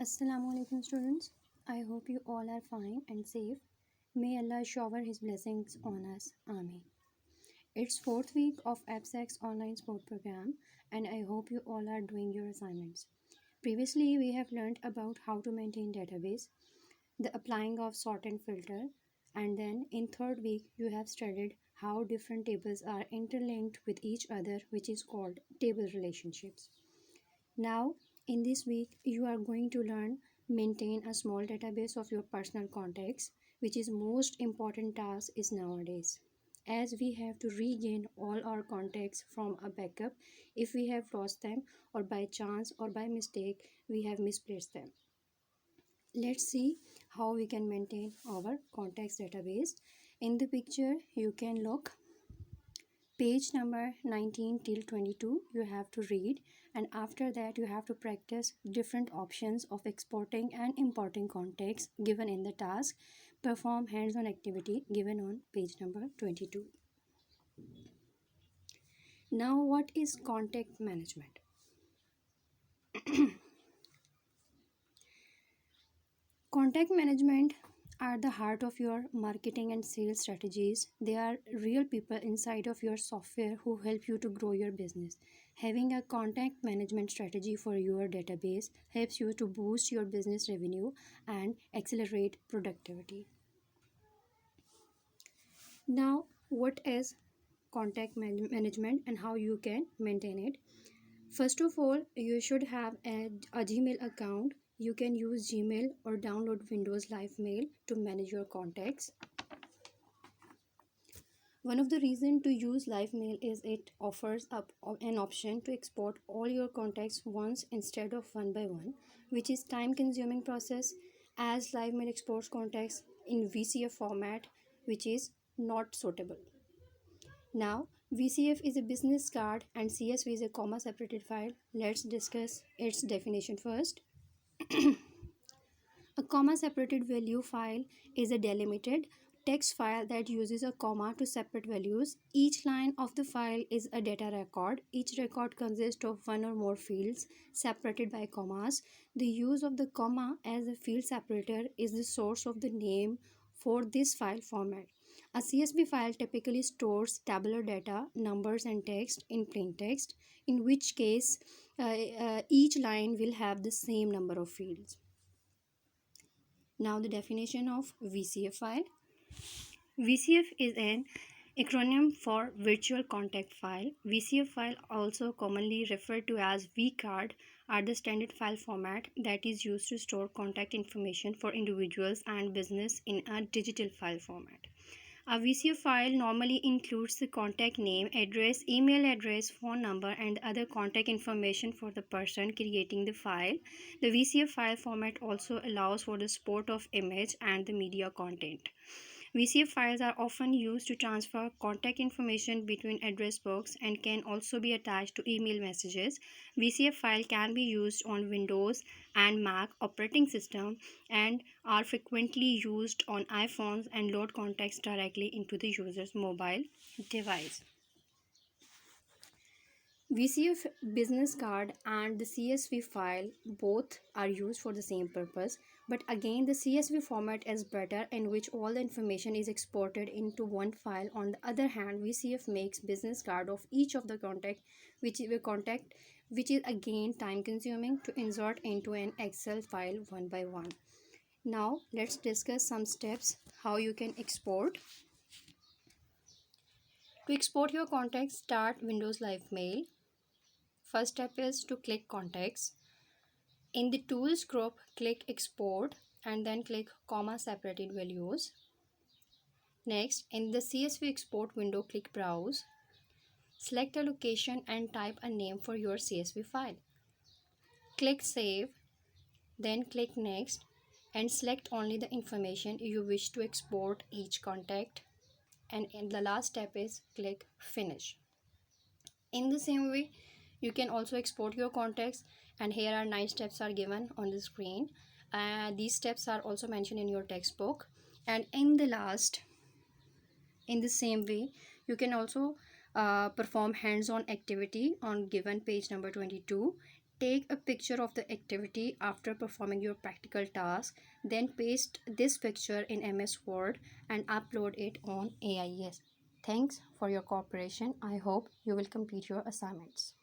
Assalamualaikum students. I hope you all are fine and safe. May Allah shower His blessings on us. Amen. It's fourth week of AppSec's online sport program, and I hope you all are doing your assignments. Previously, we have learned about how to maintain database, the applying of sort and filter, and then in third week you have studied how different tables are interlinked with each other, which is called table relationships. Now, in this week, you are going to learn maintain a small database of your personal contacts, which is most important task is nowadays. As we have to regain all our contacts from a backup if we have lost them or by chance or by mistake we have misplaced them. Let's see how we can maintain our contacts database. In the picture, you can look page number 19 till 22 you have to read, and after that you have to practice different options of exporting and importing contacts given in the task. Perform hands-on activity given on page number 22. Now, what is contact management? Contact management are the heart of your marketing and sales strategies. They are real people inside of your software who help you to grow your business. Having a contact management strategy for your database helps you to boost your business revenue and accelerate productivity. Now, what is contact management and how you can maintain it? First of all, you should have a Gmail account. You can use Gmail or download Windows Live Mail to manage your contacts. One of the reasons to use Live Mail is it offers up an option to export all your contacts once instead of one by one, which is time consuming process, as Live Mail exports contacts in VCF format, which is not suitable. Now, VCF is a business card and CSV is a comma separated file. Let's discuss its definition first. A comma separated value file is a delimited text file that uses a comma to separate values. Each line of the file is a data record. Each record consists of one or more fields separated by commas. The use of the comma as a field separator is the source of the name for this file format. A CSV file typically stores tabular data, numbers and text in plain text, in which case each line will have the same number of fields. Now the definition of VCF file. VCF is an acronym for Virtual Contact File. VCF file, also commonly referred to as vCard, are the standard file format that is used to store contact information for individuals and business in a digital file format. A VCF file normally includes the contact name, address, email address, phone number, and other contact information for the person creating the file. The VCF file format also allows for the support of image and the media content. VCF files are often used to transfer contact information between address books and can also be attached to email messages. VCF file can be used on Windows and Mac operating system and are frequently used on iPhones and load contacts directly into the user's mobile device. VCF business card and the CSV file both are used for the same purpose, but again the CSV format is better, in which all the information is exported into one file. On the other hand, VCF makes business card of each of the contact which is again time consuming to insert into an Excel file one by one. Now let's discuss some steps how you can export. To export your contacts, start Windows Live Mail. First step is to click Contacts. In the Tools group, click Export and then click Comma Separated Values. Next, in the CSV export window, click Browse. Select a location and type a name for your CSV file. Click Save, then click Next and select only the information you wish to export each contact. And in the last step is click Finish. In the same way, you can also export your contacts, and here are 9 steps are given on the screen. These steps are also mentioned in your textbook. And in the last, in the same way, you can also perform hands-on activity on given page number 22. Take a picture of the activity after performing your practical task, then paste this picture in MS Word and upload it on AIS. Thanks for your cooperation. I hope you will complete your assignments.